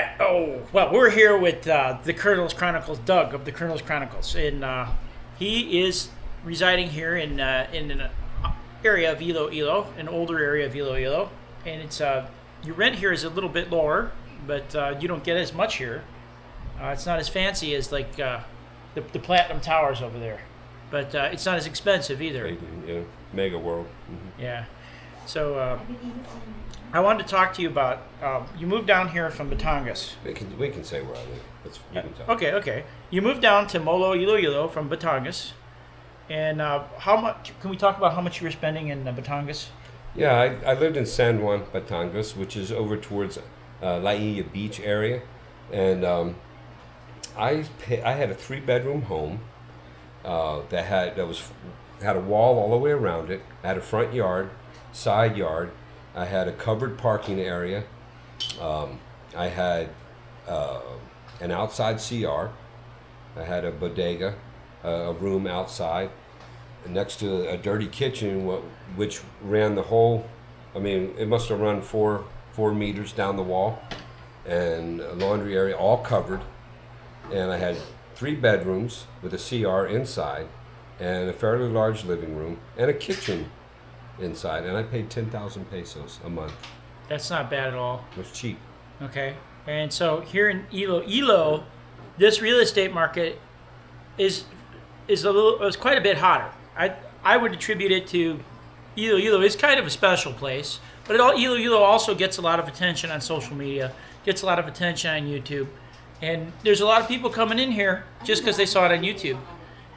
right. Oh, well, we're here with the Colonel's Chronicles, Doug of the Colonel's Chronicles, and he is residing here in an area of IloIlo, an older area of IloIlo, and it's your rent here is a little bit lower, but you don't get as much here. It's not as fancy as like the Platinum Towers over there, but it's not as expensive either. Maybe, yeah. Mega World. Mm-hmm. Yeah. So I wanted to talk to you about you moved down here from Batangas. We can say where I live. You can talk. Okay. You moved down to Molo Iloilo from Batangas, and how much? Can we talk about how much you were spending in Batangas? Yeah, I lived in San Juan, Batangas, which is over towards La Isla Beach area, and I had a 3-bedroom home that had a wall all the way around it. I had a front yard, side yard. I had a covered parking area. I had an outside CR. I had a bodega, a room outside, next to a dirty kitchen, which ran the whole. I mean, it must have run 4 meters down the wall, and a laundry area all covered. And I had 3 bedrooms with a CR inside, and a fairly large living room, and a kitchen inside, and I paid 10,000 pesos a month. That's not bad at all. It was cheap. Okay. And so here in Iloilo, this real estate market is quite a bit hotter. I would attribute it to Iloilo is kind of a special place, but Iloilo also gets a lot of attention on social media, gets a lot of attention on YouTube, and there's a lot of people coming in here just because they saw it on YouTube.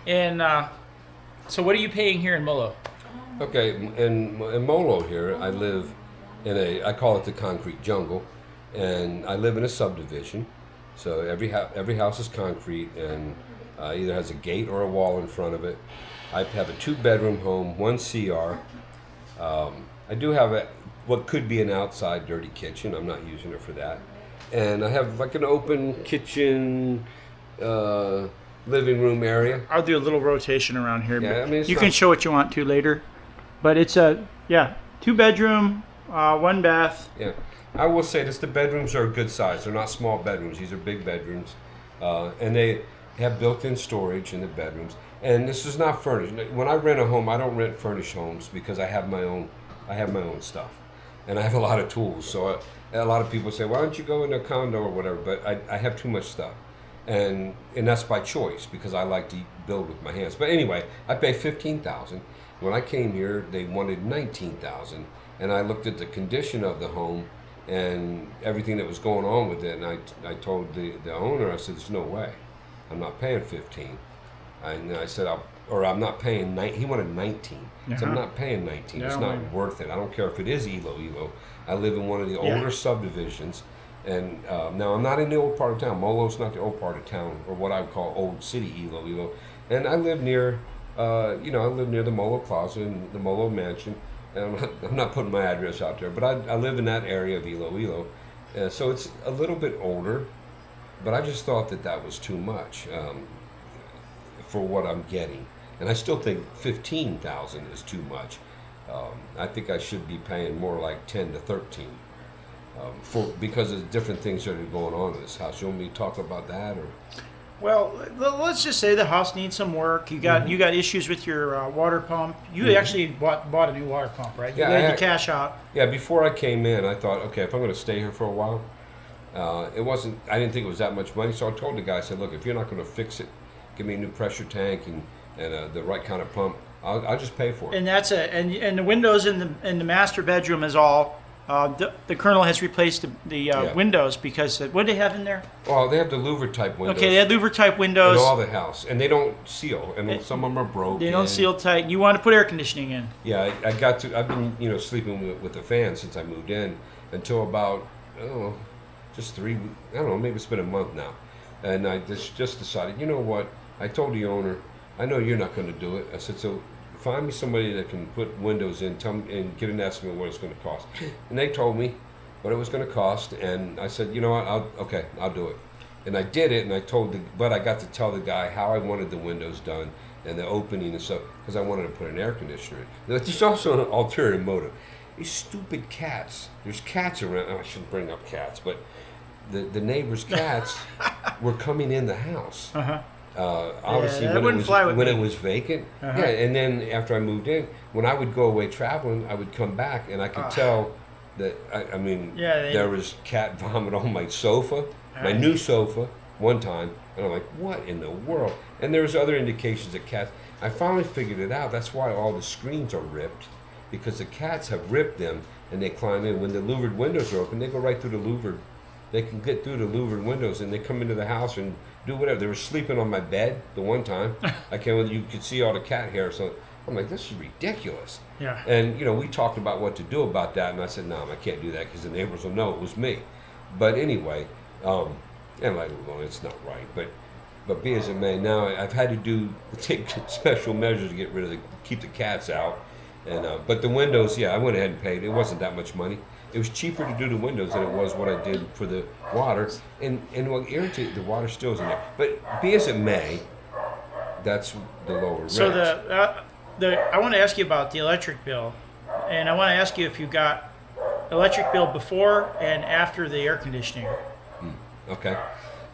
And so what are you paying here in Molo? Okay, in Molo here, I live I call it the concrete jungle, and I live in a subdivision. So every house is concrete and either has a gate or a wall in front of it. I have a 2-bedroom home, 1 CR. I do have what could be an outside dirty kitchen. I'm not using it for that. And I have like an open kitchen, living room area. I'll do a little rotation around here. Yeah, I mean, you can show what you want to later. But it's 2-bedroom, 1 bath. Yeah, I will say this: the bedrooms are a good size. They're not small bedrooms; these are big bedrooms, and they have built-in storage in the bedrooms. And this is not furnished. When I rent a home, I don't rent furnished homes because I have my own. I have my own stuff, and I have a lot of tools. So a lot of people say, "Why don't you go in a condo or whatever?" But I have too much stuff, and that's by choice because I like to build with my hands. But anyway, I pay 15,000. When I came here, they wanted 19,000, and I looked at the condition of the home and everything that was going on with it, and I told the owner, I said, "There's no way, I'm not paying 15." And I said, I'm not paying 9. He wanted 19. So I'm not paying 19. It's not worth it. I don't care if it is IloIlo. I live in one of the older subdivisions, and now I'm not in the old part of town. Molo's not the old part of town, or what I would call old city IloIlo. And I live near. I live near the Molo Plaza and the Molo Mansion, and I'm not putting my address out there, but I live in that area of IloIlo, so it's a little bit older, but I just thought that was too much for what I'm getting, and I still think 15,000 is too much. I think I should be paying more like 10 to 13 because of different things that are going on in this house. You want me to talk about that or? Well, let's just say the house needs some work. You got issues with your water pump. You actually bought a new water pump, right? You laid the cash out. Yeah, before I came in, I thought, okay, if I'm going to stay here for a while, I didn't think it was that much money. So I told the guy, I said, look, if you're not going to fix it, give me a new pressure tank and the right kind of pump. I'll just pay for it. And that's and the windows in the master bedroom is all. The Colonel has replaced the windows because what do they have in there? Well, they have the louver type windows. Okay, they have louver type windows in all the house, and they don't seal, and some of them are broken. They don't seal tight. You want to put air conditioning in? Yeah, I've been sleeping with the fan since I moved in until about just 3. I don't know, maybe it's been a month now, and I just decided. You know what? I told the owner, I know you're not going to do it. I said so. Find me somebody that can put windows in, and get an estimate of what it's going to cost. And they told me what it was going to cost, and I said, you know what, I'll do it. And I did it, and but I got to tell the guy how I wanted the windows done and the opening and stuff, because I wanted to put an air conditioner in. There's also an ulterior motive. These stupid cats. There's cats around. I shouldn't bring up cats, but the neighbor's cats were coming in the house. Uh-huh. Obviously, that when wouldn't fly with when me. it was vacant, Uh-huh. yeah. And then after I moved in, when I would go away traveling, I would come back and I could tell that I mean, there was cat vomit on my sofa, my new sofa, one time, and I'm like, what in the world? And there was other indications that cats. I finally figured it out. That's why all the screens are ripped, because the cats have ripped them and they climb in. When the louvered windows are open, they go right through the louvered. They can get through the louvered windows and they come into the house and do whatever. They were sleeping on my bed the one time. I came, you could see all the cat hair. So I'm like, this is ridiculous. Yeah. And we talked about what to do about that, and I said, no, I can't do that because the neighbors will know it was me. But anyway, and like, well, it's not right. But be as it may, now I've had to take special measures to get rid of keep the cats out. And but the windows, yeah, I went ahead and paid. It wasn't that much money. It was cheaper to do the windows than it was what I did for the water. And what irritated, the water still is in there. But be as it may, that's the lower rent. So I want to ask you about the electric bill, and I want to ask you if you got electric bill before and after the air conditioning. Okay.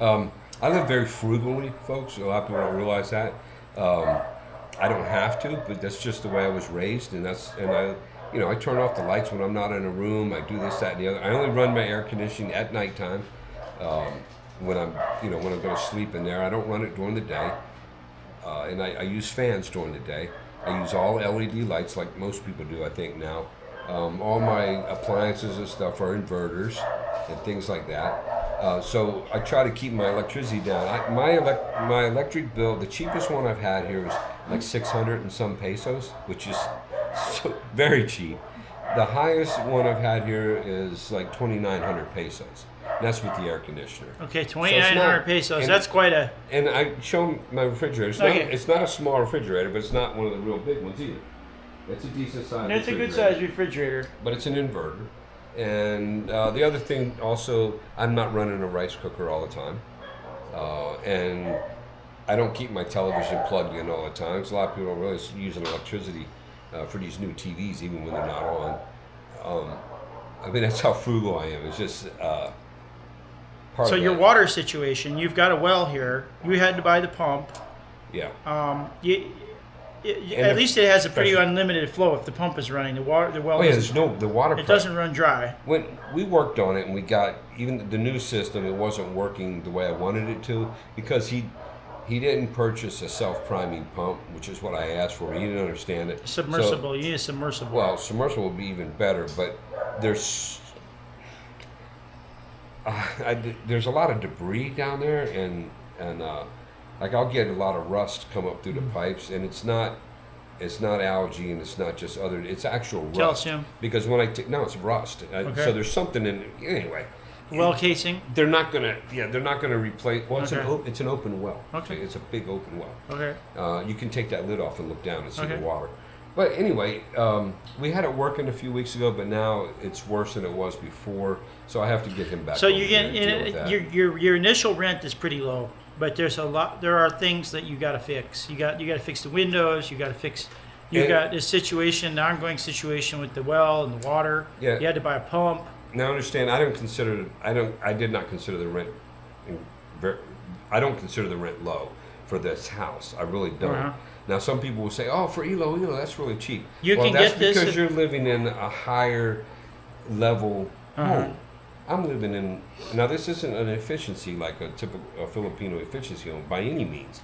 I live very frugally, folks. A lot of people don't realize that. I don't have to, but that's just the way I was raised, and I turn off the lights when I'm not in a room. I do this, that, and the other. I only run my air conditioning at nighttime when I'm going to sleep in there. I don't run it during the day, and I use fans during the day. I use all LED lights like most people do, I think now. All my appliances and stuff are inverters and things like that. So I try to keep my electricity down. My electric bill, the cheapest one I've had here is like 600 and some pesos, which is very cheap. The highest one I've had here is like 2,900 pesos. And that's with the air conditioner. Okay, 2,900 pesos. That's quite a. And I show my refrigerator. It's not a small refrigerator, but it's not one of the real big ones either. It's a decent size. It's a good size refrigerator. But it's an inverter. And the other thing also, I'm not running a rice cooker all the time. And I don't keep my television plugged in all the time, because a lot of people don't really use electricity for these new TVs, even when they're not on. I mean, that's how frugal I am. It's just part So of your that. water situation, you've got a well here. You had to buy the pump. Yeah. At least it has a pretty unlimited flow if the pump is running. The well Oh yeah, the water. it doesn't run dry. When we worked on it and we got even the new system, it wasn't working the way I wanted it to, because he didn't purchase a self-priming pump, which is what I asked for. He didn't understand it. Submersible. You need a submersible. Well, submersible would be even better, but there's a lot of debris down there, and like I'll get a lot of rust come up through the pipes, and it's not algae, and it's not just it's actual rust. Calcium. Because when it's rust. Okay. So there's something in it. Anyway. Well casing. They're not gonna replace. Well, Okay. it's an open well. Okay. It's a big open well. Okay. You can take that lid off and look down and see Okay. the water. But anyway, we had it working a few weeks ago, but now it's worse than it was before. So I have to get him back. So over you there and deal with that. your initial rent is pretty low, but there are things that you got to fix. You got to fix the windows. You got to fix. You got this situation, the ongoing situation with the well and the water. Yeah. You had to buy a pump. Now understand, I did not consider the rent. I don't consider the rent low for this house. I really don't. Uh-huh. Now some people will say, "Oh, for IloIlo, that's really cheap." That's because you're living in a higher level Uh-huh. home. I'm living in now. This isn't an efficiency like a typical Filipino efficiency home by any means.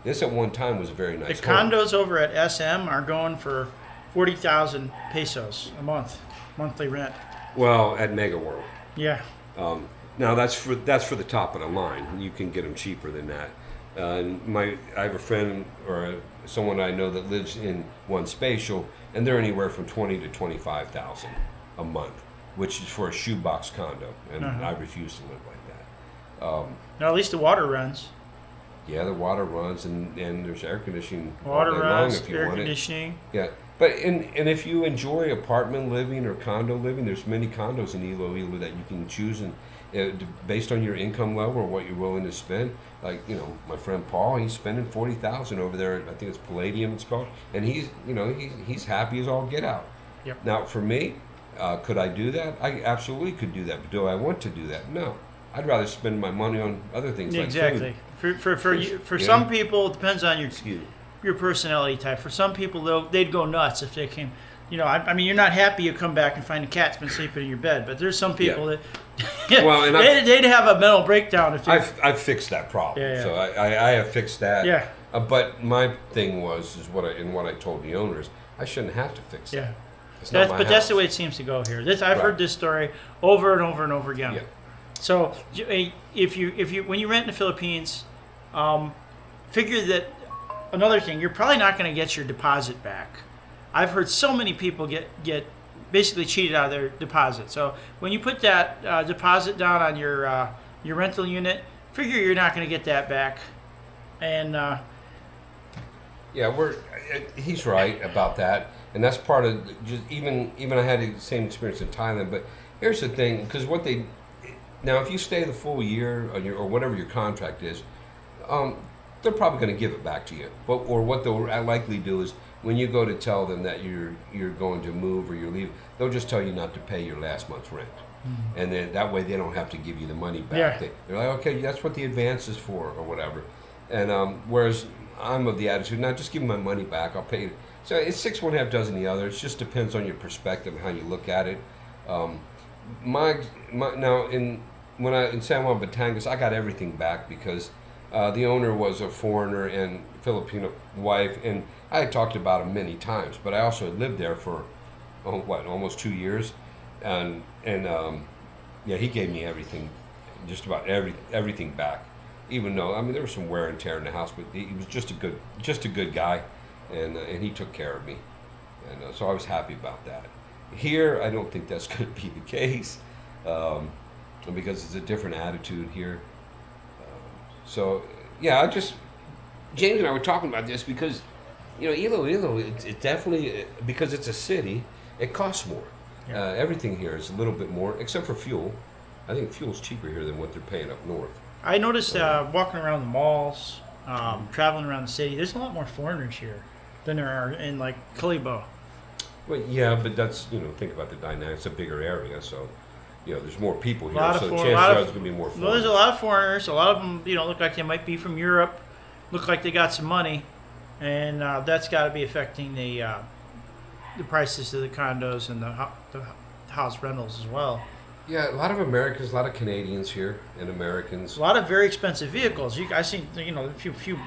This at one time was a very nice The home. condos over at SM are going for 40,000 pesos a month, monthly rent. Well, at Mega World. Yeah. Now that's for the top of the line. You can get them cheaper than that. I have a friend or someone I know that lives in one spatial, and they're anywhere from 20 to 25,000 a month, which is for a shoebox condo, and I refuse to live like that. Now, at least the water runs. Yeah, the water runs, and there's air conditioning Water all day runs, long if you air want conditioning. it. Yeah, but and if you enjoy apartment living or condo living, there's many condos in IloIlo that you can choose, and based on your income level or what you're willing to spend. Like my friend Paul, he's spending 40,000 over there. I think it's Palladium, it's called, and he's happy as all get out. Yep. Now for me, could I do that? I absolutely could do that. But do I want to do that? No. I'd rather spend my money on other things like Exactly. food. For Yeah. some people, it depends on Excuse me. your personality type. For some people, they'd go nuts if they came. I mean, you're not happy you come back and find a cat's been sleeping in your bed, but there's some people that Well, and they'd have a mental breakdown if they. I've fixed that problem. Yeah, yeah. So I have fixed that. Yeah. But my thing is what I told the owners, I shouldn't have to fix Yeah. that. It's not my But that's the house. way it seems to go here. I've Right. heard this story over and over and over again. Yeah. So if you when you rent in the Philippines, figure that another thing, you're probably not going to get your deposit back. I've heard so many people get basically cheated out of their deposit. So when you put that deposit down on your rental unit, figure you're not going to get that back. And Yeah, he's right about that, and that's part of just even I had the same experience in Thailand. But here's the thing, because now if you stay the full year or whatever your contract is, they're probably going to give it back to you. Or what they'll likely do is when you go to tell them that you're going to move or you're leaving, they'll just tell you not to pay your last month's rent, and then that way they don't have to give you the money back. Yeah. They're like, okay, that's what the advance is for, or whatever. And whereas I'm of the attitude, now just give me my money back, I'll pay you. So it's six, one half dozen the other. It just depends on your perspective and how you look at it. Now in San Juan Batangas, I got everything back because the owner was a foreigner and Filipino wife, and I had talked about him many times. But I also had lived there for almost 2 years, and yeah, he gave me everything, just about everything back. Even though there was some wear and tear in the house, but he was just a good guy, and he took care of me, and so I was happy about that. Here, I don't think that's going to be the case, because it's a different attitude here. So yeah, James and I were talking about this because Iloilo, it definitely, because it's a city, it costs more. Yeah. Everything here is a little bit more, except for fuel. I think fuel's cheaper here than what they're paying up north. I noticed walking around the malls, traveling around the city, there's a lot more foreigners here than there are in like Kalibo. Well, yeah, but that's, think about the dynamics. It's a bigger area, so, there's more people here, so chances are there's going to be more Well, foreigners. there's a lot of foreigners. A lot of them, look like they might be from Europe, look like they got some money, and that's got to be affecting the prices of the condos and the house rentals as well. Yeah, a lot of Americans, a lot of Canadians here, and Americans. A lot of very expensive vehicles. I seen, a few,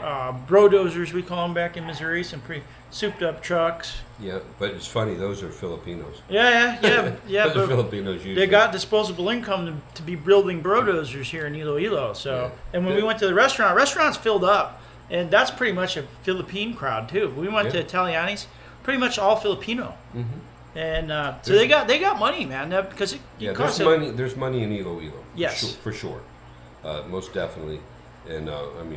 brodozers, we call them back in Missouri, some pretty souped up trucks. Yeah, but it's funny, those are Filipinos. Yeah. Those are But Filipinos usually. they got disposable income to be building brodozers here in Iloilo. So, Yeah. and when we went to the restaurant's filled up, and that's pretty much a Philippine crowd too. We went to Italiani's, pretty much all Filipino. Mm-hmm. And so they got money, man, because it costs there's money in Iloilo. Yes. For sure. Most definitely. And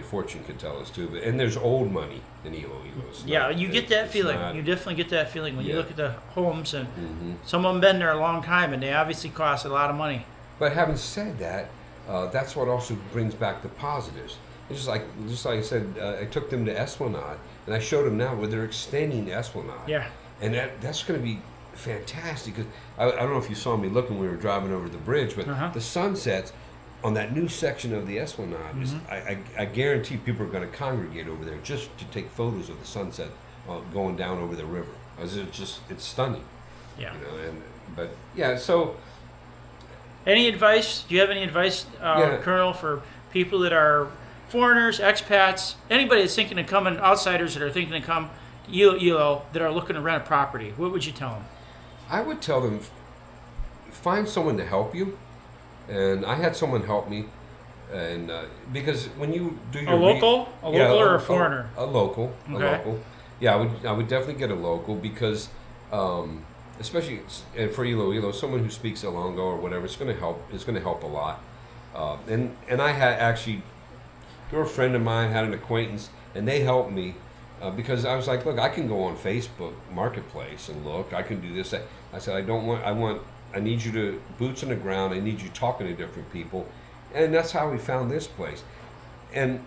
Fortune could tell us too. And there's old money in Iloilo. You get that feeling. You definitely get that feeling when you Yeah. look at the homes, and Mm-hmm. some of them been there a long time, and they obviously cost a lot of money. But having said that, that's what also brings back the positives. It's just like I said, I took them to Esplanade, and I showed them now where they're extending Esplanade. Yeah. And that's going to be fantastic. Because I don't know if you saw me looking when we were driving over the bridge, but the sunsets on that new section of the Esplanade, I guarantee people are going to congregate over there just to take photos of the sunset going down over the river. It's stunning. Yeah. But yeah, so. Any advice? Do you have any advice, Colonel, for people that are foreigners, expats, anybody that's thinking of coming, outsiders that are thinking to come to Iloilo that are looking to rent a property? What would you tell them? I would tell them, find someone to help you. And I had someone help me, and because when you do your local or a foreigner? A local. Yeah, I would definitely get a local because, especially for Iloilo, someone who speaks Ilongo or whatever, it's going to help a lot. And I had actually, through a friend of mine, had an acquaintance, and they helped me because I was like, look, I can go on Facebook Marketplace and look. I can do this. I said, I need you to boots on the ground. I need you talking to different people, and that's how we found this place. And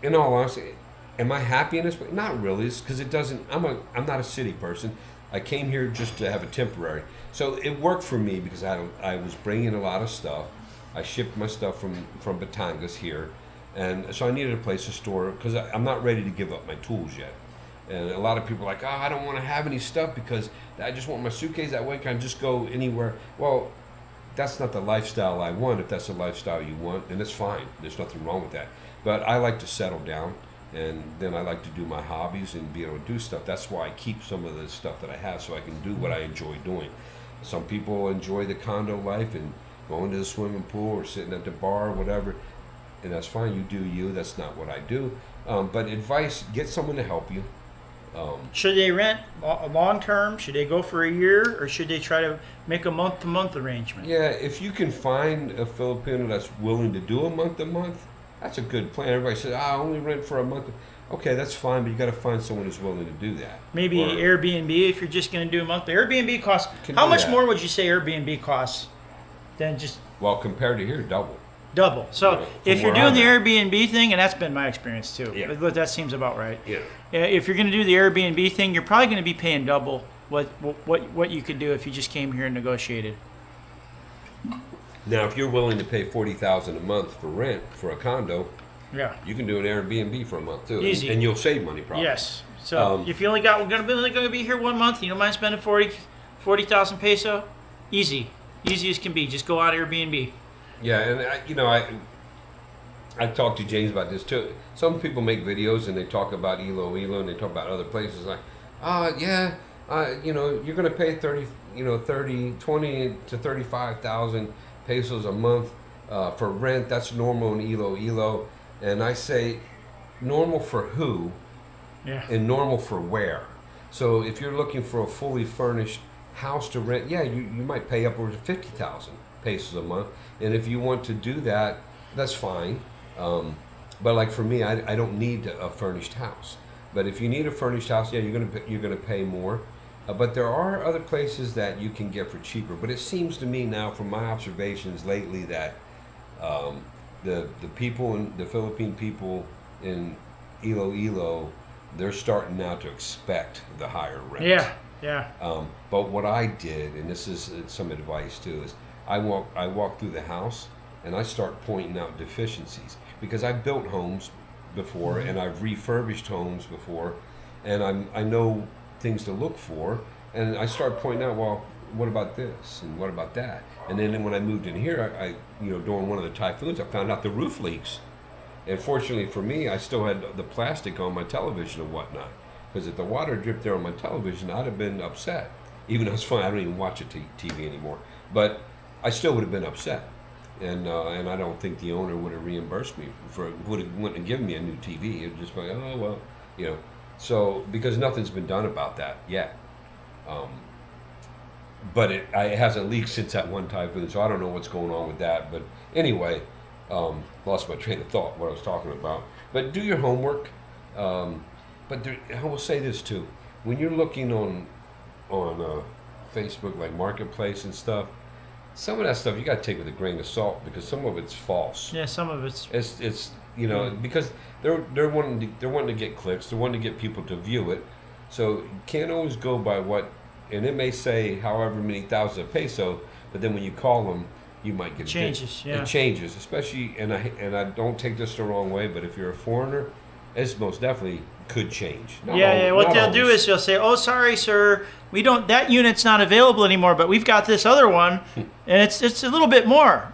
in all honesty, am I happy in this place? Not really, because it doesn't. I'm not a city person. I came here just to have a temporary. So it worked for me because I was bringing a lot of stuff. I shipped my stuff from Batangas here. And so I needed a place to store because I'm not ready to give up my tools yet. And a lot of people are like, I don't want to have any stuff because I just want my suitcase. That way I can just go anywhere. Well, that's not the lifestyle I want. If that's the lifestyle you want, then it's fine. There's nothing wrong with that. But I like to settle down, and then I like to do my hobbies and be able to do stuff. That's why I keep some of the stuff that I have so I can do what I enjoy doing. Some people enjoy the condo life and going to the swimming pool or sitting at the bar or whatever, and that's fine. You do you. That's not what I do. But advice, get someone to help you. Should they rent long term? Should they go for a year, or should they try to make a month-to-month arrangement? Yeah, if you can find a Filipino that's willing to do a month-to-month, that's a good plan. Everybody says, I only rent for a month. Okay, that's fine, but you got to find someone who's willing to do that. Maybe Airbnb if you're just going to do a month. Airbnb costs, how much more would you say Airbnb costs than just... Well, compared to here, double. Double. So you know, if you're doing the Airbnb thing, and that's been my experience too, yeah. That seems about right. Yeah. If you're going to do the Airbnb thing, you're probably going to be paying double what you could do if you just came here and negotiated. Now, if you're willing to pay $40,000 a month for rent for a condo, yeah, you can do an Airbnb for a month too, easy, and you'll save money probably. Yes. So if you only going to be here 1 month, you don't mind spending 40,000 peso, easy as can be. Just go out Airbnb. Yeah, and I talked to James about this too. Some people make videos and they talk about IloIlo and they talk about other places like, you're going to pay 20 to 35,000 pesos a month for rent. That's normal in IloIlo. And I say, normal for who? Yeah. And normal for where? So if you're looking for a fully furnished house to rent, yeah, you might pay upwards of 50,000 pesos a month. And if you want to do that, that's fine. But like for me, I don't need a furnished house. But if you need a furnished house, yeah, you're gonna pay more. But there are other places that you can get for cheaper. But it seems to me now, from my observations lately, that the people in the Philippine people in Iloilo, they're starting now to expect the higher rent. Yeah. But what I did, and this is some advice too, is I walk through the house and I start pointing out deficiencies because I've built homes before and I've refurbished homes before, and I know things to look for, and I start pointing out, well, what about this and what about that? And then when I moved in here, I during one of the typhoons, I found out the roof leaks, and fortunately for me, I still had the plastic on my television and whatnot. Because if the water dripped there on my television, I'd have been upset. Even though it's fine, I don't even watch TV anymore. But I still would have been upset, and I don't think the owner would have reimbursed me wouldn't have given me a new TV. It would just be like, oh well, So because nothing's been done about that yet, but it hasn't leaked since that one typhoon, so I don't know what's going on with that. But anyway, lost my train of thought what I was talking about. But do your homework. But I will say this too: when you're looking on Facebook, like Marketplace and stuff, some of that stuff you got to take with a grain of salt because some of it's false. Yeah, some of it's because they're wanting to get clicks, they're wanting to get people to view it, so you can't always go by what, and it may say however many thousands of peso, but then when you call them, you might get it changes, especially, and I don't take this the wrong way, but if you're a foreigner, it's most definitely could change. What they'll do is they'll say, "Oh, sorry, sir, that unit's not available anymore, but we've got this other one, and it's a little bit more."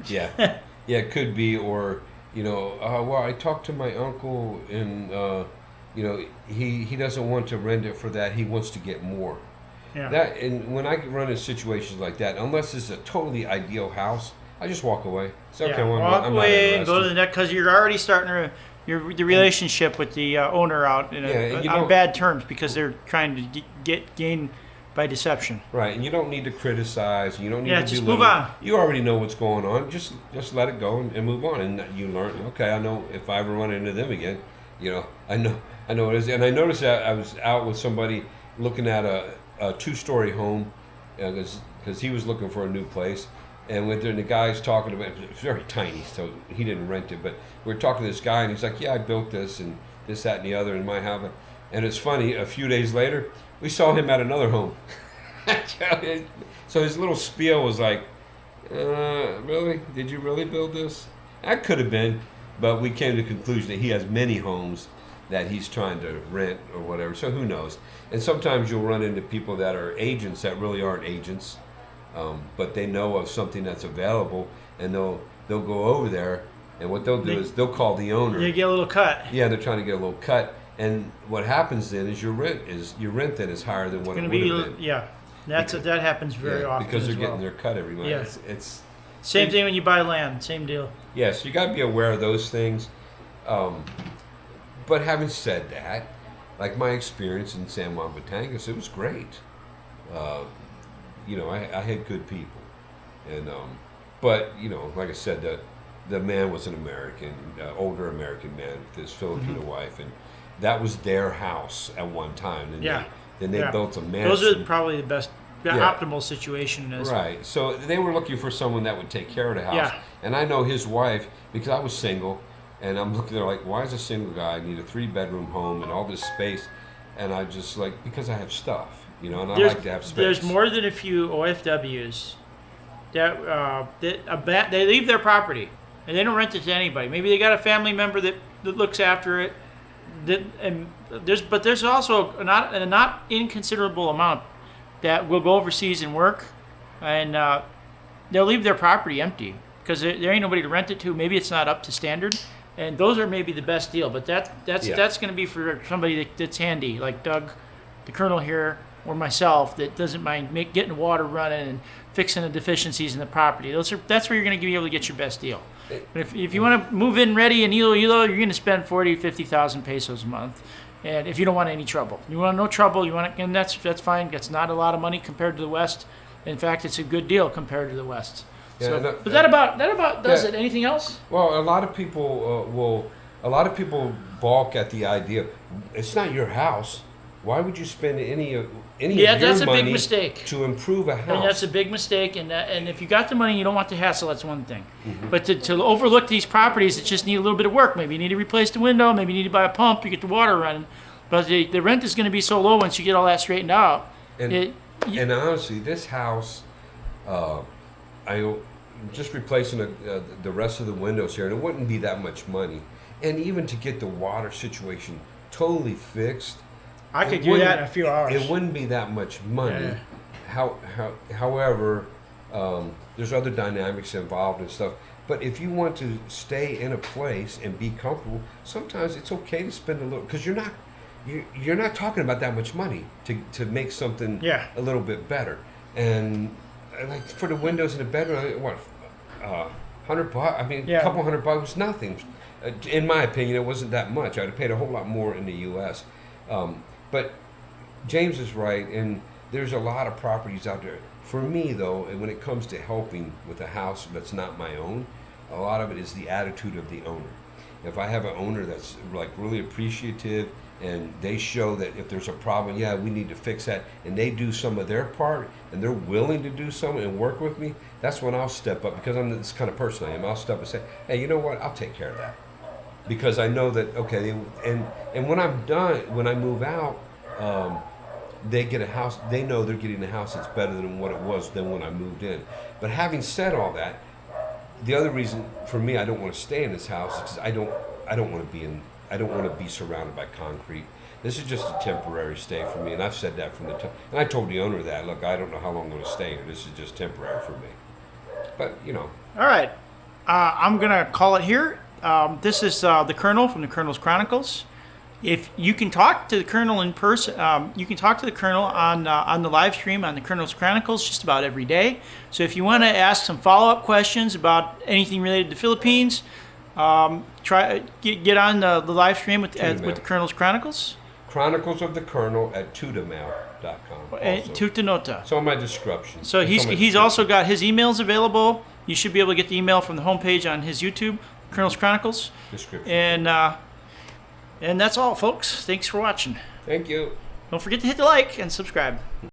Yeah, it could be, or well, I talked to my uncle, and he doesn't want to rent it for that. He wants to get more. Yeah. And when I run in situations like that, unless it's a totally ideal house, I just walk away. It's okay. Walk away and go to the next, because you're already starting the relationship with the owner out on bad terms because they're trying to gain by deception. Right, and you don't need to criticize. You don't need to just move on. You already know what's going on. Just let it go and move on. And you learn. Okay, I know if I ever run into them again, I know it is. And I noticed that I was out with somebody looking at a 2-story home because he was looking for a new place. And the guy's talking about it, it's very tiny, so he didn't rent it. But we're talking to this guy, and he's like, "Yeah, I built this and this, that, and the other in my house." And it's funny, a few days later, we saw him at another home. So his little spiel was like, really? Did you really build this? That could have been, but we came to the conclusion that he has many homes that he's trying to rent or whatever. So who knows? And sometimes you'll run into people that are agents that really aren't agents, but they know of something that's available, and they'll go over there, and what they'll do is they'll call the owner. You get a little cut. Yeah, they're trying to get a little cut, and what happens then is your rent then is higher than what it would have been. Yeah, that happens very often because they're as well. getting their cut every month. Yeah. It's same thing when you buy land. Same deal. yes, you got to be aware of those things. But having said that, like my experience in San Juan Batangas, it was great. I had good people, and but like I said, the man was an American, older American man with his Filipino wife, and that was their house at one time. And then they built a mansion. Those are probably the best, optimal situation. Right. So they were looking for someone that would take care of the house. Yeah. And I know his wife, because I was single, and I'm looking there like, why is a single guy need a 3-bedroom home and all this space? And I just like, because I have stuff, and I like to have space. There's more than a few OFWs that they leave their property and they don't rent it to anybody. Maybe they got a family member that looks after it. But there's also a not inconsiderable amount that will go overseas and work, and they'll leave their property empty because there ain't nobody to rent it to. Maybe it's not up to standard, and those are maybe the best deal. But that's going to be for somebody that's handy, like Doug, the Colonel here, or myself, that doesn't mind getting the water running and fixing the deficiencies in the property. That's where you're going to be able to get your best deal. But if you want to move in ready in IloIlo, you're going to spend 40,000 to 50,000 pesos a month. And if you don't want any trouble, you want no trouble, and that's fine. That's not a lot of money compared to the West. In fact, it's a good deal compared to the West. Yeah, so, but that about does it. Anything else? Well, a lot of people balk at the idea. It's not your house. Why would you spend any of your that's a money big mistake to improve a house? And that's a big mistake. And if you got the money, and you don't want the hassle. That's one thing. But to overlook these properties that just need a little bit of work, maybe you need to replace the window, maybe you need to buy a pump, you get the water running. But the rent is going to be so low once you get all that straightened out. And honestly, this house, I just replacing the rest of the windows here, and it wouldn't be that much money. And even to get the water situation totally fixed, I could do that in a few hours. It wouldn't be that much money. Yeah. However, there's other dynamics involved and stuff. But if you want to stay in a place and be comfortable, sometimes it's okay to spend a little, because you're not talking about that much money to make something a little bit better. And like for the windows in the bedroom, what, $100? I mean, a couple $100 was nothing. In my opinion, it wasn't that much. I'd have paid a whole lot more in the U.S. But James is right, and there's a lot of properties out there. For me, though, and when it comes to helping with a house that's not my own, a lot of it is the attitude of the owner. If I have an owner that's like really appreciative, and they show that if there's a problem, we need to fix that, and they do some of their part, and they're willing to do something and work with me, that's when I'll step up, because I'm this kind of person I am. I'll step up and say, hey, you know what? I'll take care of that. Because I know that, okay, and when I'm done, when I move out, they get a house. They know they're getting a house that's better than what it was than when I moved in. But having said all that, the other reason for me I don't want to stay in this house is I don't want to be surrounded by concrete. This is just a temporary stay for me, and I've said that from the time. And I told the owner that, look, I don't know how long I'm going to stay here. This is just temporary for me. But All right, I'm gonna call it here. This is the Colonel from the Colonel's Chronicles. If you can talk to the Colonel in person, you can talk to the Colonel on the live stream on the Colonel's Chronicles just about every day. So if you want to ask some follow-up questions about anything related to Philippines, try get on the live stream with the Colonel's Chronicles. Chronicles of the Colonel at tutamail.com. Tutanota. It's on my description. So he's also got his emails available. You should be able to get the email from the homepage on his YouTube, Colonel's Chronicles. Description. And that's all, folks. Thanks for watching. Thank you. Don't forget to hit the like and subscribe.